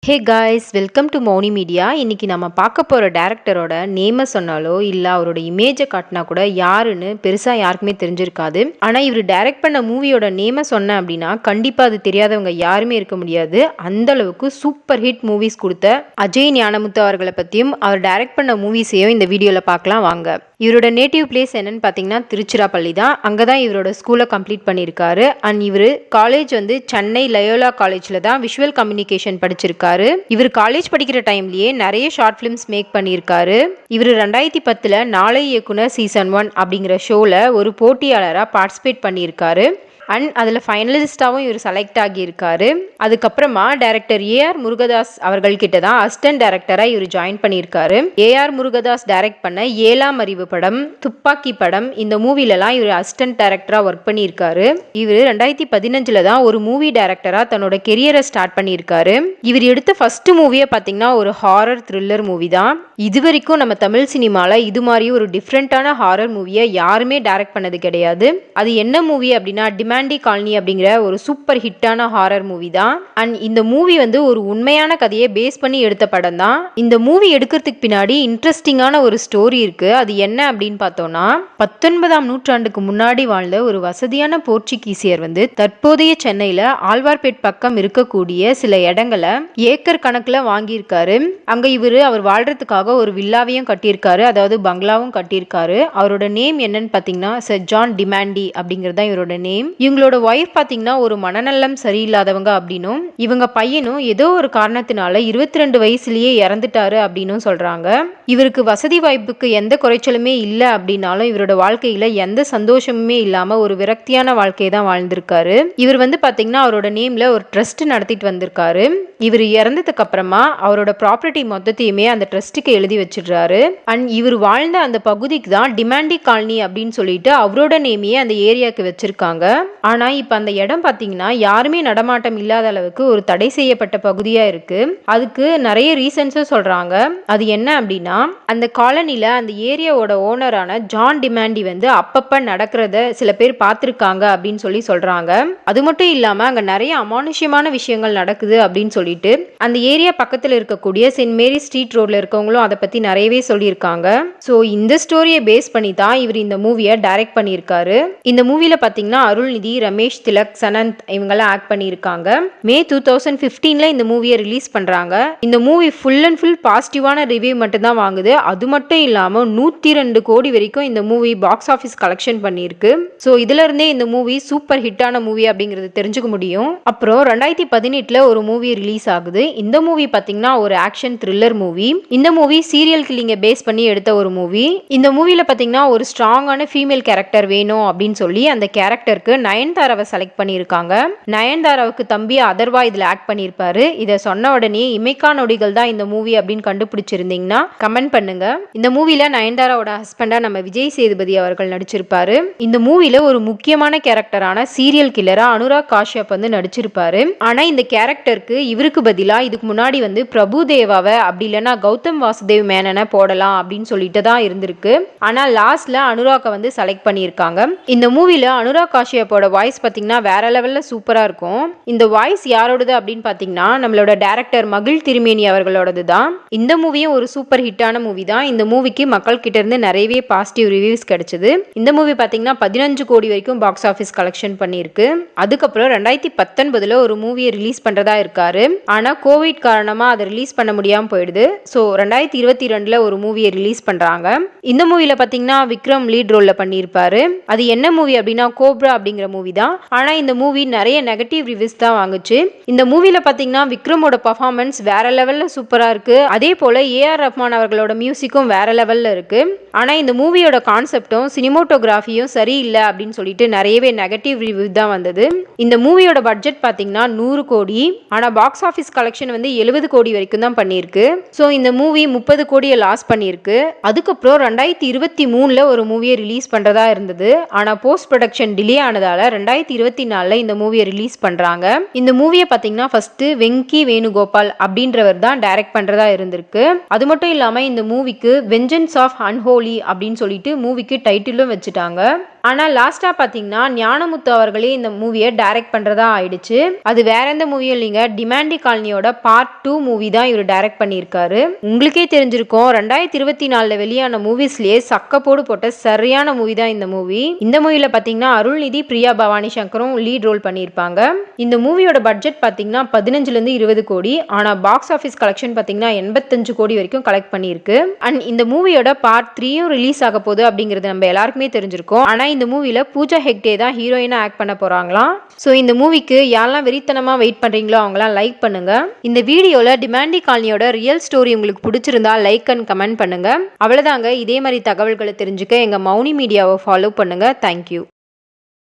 Hey guys, welcome to Mouni media. இன்னைக்கு நம்ம பார்க்க போகிற டேரக்டரோட நேமை சொன்னாலோ இல்லை அவரோட இமேஜை காட்டினா கூட யாருன்னு பெருசாக யாருக்குமே தெரிஞ்சிருக்காது. ஆனால் இவர் டைரக்ட் பண்ண மூவியோட நேமை சொன்னேன் அப்படின்னா கண்டிப்பாக அது தெரியாதவங்க யாருமே இருக்க முடியாது. அந்த அளவுக்கு சூப்பர் ஹிட் மூவிஸ் கொடுத்த அஜய் ஞானமுத்து அவர்களை பற்றியும் அவர் டைரக்ட் பண்ண மூவிஸையும் இந்த வீடியோவில் பார்க்கலாம் வாங்க. இவரோட நேட்டிவ் பிளேஸ் என்னன்னு பார்த்தீங்கன்னா திருச்சிராப்பள்ளி தான். அங்கே தான் இவரோட ஸ்கூலை கம்ப்ளீட் பண்ணியிருக்காரு. அண்ட் இவர் காலேஜ் வந்து சென்னை லயோலா காலேஜில் தான் விஷுவல் கம்யூனிகேஷன் படிச்சிருக்காரு. இவர் காலேஜ் படிக்கிற டைம்லயே நிறைய ஷார்ட் ஃபிலிம்ஸ் மேக் பண்ணியிருக்காரு. இவர் 2010 நாளை இயக்குனர் சீசன் 1 அப்படிங்கிற ஷோவில் ஒரு போட்டியாளராக பார்ட்டிசிபேட் பண்ணியிருக்காரு. அண்ட் அதில் ஃபைனலிஸ்டாகவும் இவர் செலக்ட் ஆகியிருக்காரு. அதுக்கப்புறமா டைரக்டர் ஏஆர் முருகதாஸ் அவர்கள்கிட்ட தான் அசிஸ்டன்ட் டைரக்டராக இவர் ஜாயின் பண்ணியிருக்காரு. ஏஆர் முருகதாஸ் டைரக்ட் பண்ண 7ஆம் அறிவு படம், துப்பாக்கி படம், இந்த மூவிலலாம் இவர் அசிஸ்டன்ட் டைரக்டராக ஒர்க் பண்ணியிருக்காரு. இவர் 2015 தான் ஒரு மூவி டைரக்டராக தன்னோட கெரியரை ஸ்டார்ட் பண்ணியிருக்காரு. இவர் எடுத்த ஃபர்ஸ்ட் மூவியை பார்த்தீங்கன்னா ஒரு ஹாரர் த்ரில்லர் மூவி தான். இது வரைக்கும் நம்ம தமிழ் சினிமாவில் இது மாதிரி ஒரு டிஃப்ரெண்ட்டான ஹாரர் மூவியை யாருமே டைரக்ட் பண்ணது கிடையாது. அது என்ன மூவி அப்படின்னா டிமாண்டி காலனி அப்படிங்கிற ஒரு சூப்பர் ஹிட்டான ஹாரர் மூவி தான். அண்ட் இந்த மூவி வந்து ஒரு உண்மையான கதையை பேஸ் பண்ணி எடுத்த படம் தான். இந்த மூவி எடுக்கிறதுக்கு பின்னாடி இன்ட்ரெஸ்டிங்கான ஒரு ஸ்டோரி இருக்கு. அது என்ன அப்படின்னு பார்த்தோம்னா 19ஆம் நூற்றாண்டுக்கு முன்னாடி வாழ்ந்த ஒரு வசதியான போர்ச்சுகீசியர் வந்து தற்போதைய சென்னையில ஆழ்வார்பேட் பக்கம் இருக்கக்கூடிய சில இடங்களை ஏக்கர் கணக்குல வாங்கியிருக்காரு. அங்க அவர் வாழ்றதுக்காக ஒரு வில்லாவையும் கட்டியிருக்காரு, அதாவது பங்களாவும் கட்டியிருக்காரு. அவரோட நேம் என்னன்னு பாத்தீங்கன்னா சர் ஜான் டிமாண்டி அப்படிங்கறத இவரோட நேம். இவங்களோட ஒய்ஃப் பாத்தீங்கன்னா ஒரு மனநலம் சரியில்லாதவங்க அப்படின்னும் இவங்க பையனும் ஏதோ ஒரு காரணத்தினால 22 வயசுலயே இறந்துட்டாரு அப்படின்னும் சொல்றாங்க. இவருக்கு வசதி வாய்ப்புக்கு எந்த குறைச்சலுமே இல்லை அப்படின்னாலும் இவரோட வாழ்க்கையில எந்த சந்தோஷமுமே இல்லாம ஒரு விரக்தியான வாழ்க்கையை தான் வாழ்ந்திருக்காரு. இவர் வந்து பாத்தீங்கன்னா அவரோட நேம்ல ஒரு ட்ரஸ்ட் நடத்திட்டு வந்திருக்காரு. இவர் இறந்ததுக்கு அப்புறமா அவரோட ப்ராப்பர்ட்டி மொத்தத்தையுமே அந்த ட்ரஸ்ட்டுக்கு எழுதி வச்சிடுறாரு. அண்ட் இவர் வாழ்ந்த அந்த பகுதிக்கு தான் டிமாண்டி காலனி அப்படின்னு சொல்லிட்டு அவரோட நேமையே அந்த ஏரியாவுக்கு வச்சிருக்காங்க. ஆனா இப்ப அந்த இடம் பாத்தீங்கன்னா யாருமே நடமாட்டம் இல்லாத அளவுக்கு ஒரு தடை செய்யப்பட்ட பகுதியா இருக்கு. அதுக்கு நிறைய ரீசன்ஸும் சொல்றாங்க. அது என்ன அப்படின்னா அந்த காலனில அந்த ஏரியாவோட ஓனரான ஜான் டிமாண்டி வந்து அப்பப்ப நடக்கிறத சில பேர் பார்த்திருக்காங்க அப்படின்னு சொல்றாங்க. அது மட்டும் இல்லாம அங்க நிறைய அமானுஷ்யமான விஷயங்கள் நடக்குது அப்படின்னு சொல்லிட்டு அந்த ஏரியா பக்கத்துல இருக்கக்கூடிய சென்ட் மேரி ஸ்ட்ரீட் ரோட்ல இருக்கவங்களும் அதை பத்தி நிறையவே சொல்லியிருக்காங்க. ஸோ இந்த ஸ்டோரியை பேஸ் பண்ணி தான் இவர் இந்த மூவியை டைரக்ட் பண்ணியிருக்காரு. இந்த மூவில பாத்தீங்கன்னா அருள்நிதி, ரமேஷ் திலக், சனந்த் இவங்கெல்லாம் ஆக்ட் பண்ணியிருக்காங்க. மே 2015 இந்த மூவியை ரிலீஸ் பண்றாங்க. இந்த மூவி ஃபுல் அண்ட் ஃபுல் பாசிட்டிவான ரிவ்யூ மட்டும் தான் வாங்குது. அது மட்டும் இல்லாம 102 கோடி வரைக்கும் இந்த மூவி பாக்ஸ் ஆஃபீஸ் கலெக்ஷன் பண்ணியிருக்கு. ஸோ இதுல இருந்தே இந்த மூவி சூப்பர் ஹிட்டான மூவி அப்படிங்கிறது தெரிஞ்சுக்க முடியும். அப்புறம் 2018 ஒரு மூவி ரிலீஸ் ஆகுது. இந்த மூவி பாத்தீங்கன்னா ஒரு ஆக்ஷன் த்ரில்லர் மூவி. இந்த மூவி சீரியல் கில்லிங்கை பேஸ் பண்ணி எடுத்த ஒரு மூவி. இந்த மூவில பாத்தீங்கன்னா ஒரு ஸ்ட்ராங்கான ஃபீமேல் கேரக்டர் வேணும் அப்படின்னு சொல்லி அந்த கேரக்டருக்கு நயன்தாராவை செலக்ட் பண்ணியிருக்காங்க. நயன்தாராவுக்கு தம்பி அதர்வா இதுல ஆக்ட் பண்ணியிருப்பாரு. இதை சொன்ன உடனே இமைக்கா நொடிகள் தான் இந்த மூவி அப்படின்னு கண்டுபிடிச்சிருந்தீங்கன்னா கமெண்ட் பண்ணுங்க. இந்த மூவில நயன்தாராவோட ஹஸ்பண்டா நம்ம விஜய் சேதுபதி அவர்கள் நடிச்சிருப்பாரு. இந்த மூவில ஒரு முக்கியமான கேரக்டரான சீரியல் கில்லரா அனுராக் காஷ்யப் வந்து நடிச்சிருப்பாரு. ஆனா இந்த கேரக்டருக்கு இவருக்கு பதிலா இதுக்கு முன்னாடி வந்து பிரபு தேவாவை அப்படி இல்லைன்னா கௌதம் வாசுதேவ் மேனனை போடலாம் அப்படின்னு சொல்லிட்டு தான் இருந்திருக்கு. ஆனா லாஸ்ட்ல அனுராக்கை வந்து செலக்ட் பண்ணியிருக்காங்க. இந்த மூவில அனுராக் காஷ்யப்போட வாய்ஸ் பாத்தீங்கன்னா வேற லெவல்ல சூப்பரா இருக்கும். இந்த வாய்ஸ் யாரோடது அப்படின்னு பாத்தீங்கன்னா நம்மளோட டைரக்டர் மகிழ் திருமேனி அவர்களோடது தான். இந்த மூவியும் ஒரு சூப்பர் ஹிட்டான மூவி தான். இந்த மூவிக்கு மக்கள் கிட்ட இருந்து நிறையவே பாசிட்டிவ் ரிவ்யூஸ் கிடைச்சது. இந்த மூவி பாத்தீங்கன்னா 15 கோடி வரைக்கும் பாக்ஸ் ஆஃபீஸ் கலெக்ஷன் பண்ணியிருக்கு. அதுக்கப்புறம் 2019 ஒரு மூவியை ரிலீஸ் பண்றதா இருக்காரு. ஆனா கோவிட் காரணமா அதை ரிலீஸ் பண்ண முடியாம போயிடுது. ஸோ 2022 ஒரு மூவியை ரிலீஸ் பண்றாங்க. இந்த மூவில பாத்தீங்கன்னா விக்ரம் லீட் ரோல்ல பண்ணியிருப்பாரு. அது என்ன மூவி அப்படின்னா கோப்ரா அப்படிங்கிற மூவி தான். ஆனா இந்த மூவி நிறைய நெகட்டிவ் ரிவ்யூஸ் தான் வாங்குச்சு. இந்த மூவில பாத்தீங்கன்னா விக்ரமோட பர்ஃபார்மன்ஸ் வேற லெவல்ல சூப்பரா இருக்கு. அதே போல ஏஆர் ரஹ்மான் அவர்களோட மியூசிக்கும் வேற லெவல்ல இருக்கு. ஆனா இந்த மூவியோட கான்செப்டும் சினிமோட்டோகிராஃபியும் சரியில்லை அப்படின்னு சொல்லிட்டு நிறையவே நெகட்டிவ் ரிவ்யூ தான் வந்தது. இந்த மூவியோட பட்ஜெட் பாத்தீங்கன்னா 100 கோடி. ஆனா பாக்ஸ் ஆஃபீஸ் கலெக்ஷன் வந்து 70 கோடி வரைக்கும் தான் பண்ணியிருக்கு. ஸோ இந்த மூவி 30 கோடியை லாஸ் பண்ணியிருக்கு. அதுக்கப்புறம் 2023 ஒரு மூவியை ரிலீஸ் பண்றதா இருந்தது. ஆனா போஸ்ட் ப்ரொடக்ஷன் டிலே ஆனதால 2024 இந்த மூவியை ரிலீஸ் பண்றாங்க. இந்த மூவியை பாத்தீங்கன்னா ஃபர்ஸ்ட் வெங்கி வேணுகோபால் அப்படின்றவர் தான் டைரக்ட் பண்றதா இருந்திருக்கு. அது மட்டும் இல்லாம இந்த மூவிக்கு வெஞ்சன்ஸ் ஆஃப் அன்ஹோலி அப்படின்னு சொல்லிட்டு மூவிக்கு டைட்டிலும் வச்சுட்டாங்க. ஆனா லாஸ்டா பாத்தீங்கன்னா ஞானமுத்து அவர்களே இந்த மூவியை டைரக்ட் பண்றதா ஆயிடுச்சு. அது வேற எந்த மூவியும் இல்லைங்க, டிமாண்டி காலனியோட பார்ட் 2 மூவி தான் இவர் டைரக்ட் பண்ணியிருக்காரு. உங்களுக்கே தெரிஞ்சிருக்கும், 2024 வெளியான மூவிஸ்லயே சக்கப்போடு போட்ட சரியான மூவி தான் இந்த மூவி. இந்த மூவில பாத்தீங்கன்னா அருள்நிதி, பிரியா பவானி சங்கரும் லீட் ரோல் பண்ணியிருப்பாங்க. இந்த மூவியோட பட்ஜெட் பாத்தீங்கன்னா 15 ல இருந்து 20 கோடி. ஆனா பாக்ஸ் ஆஃபீஸ் கலெக்ஷன் பாத்தீங்கன்னா 85 கோடி வரைக்கும் கலெக்ட் பண்ணியிருக்கு. அண்ட் இந்த மூவியோட பார்ட் 3யும் ரிலீஸ் ஆக போகுது அப்படிங்கிறது நம்ம எல்லாருக்குமே தெரிஞ்சிருக்கும். ஆனா இந்த மூவில பூஜா ஹெக்டே தான் ஹீரோயினா ஆக்ட் பண்ண போறாங்களாம். ஸோ இந்த மூவிக்கு யாரெல்லாம் வெறித்தனமா வெயிட் பண்றீங்களோ அவங்களாம் லைக் பண்ணுங்க. இந்த வீடியோல டிமாண்டி காலனியோட ரியல் ஸ்டோரி உங்களுக்கு பிடிச்சிருந்தா லைக் அண்ட் கமெண்ட் பண்ணுங்க. அவ்வளவுதாங்க. இதே மாதிரி தகவல்களை தெரிஞ்சுக்க எங்க மௌனி மீடியாவை ஃபாலோ பண்ணுங்க. தேங்க்யூ.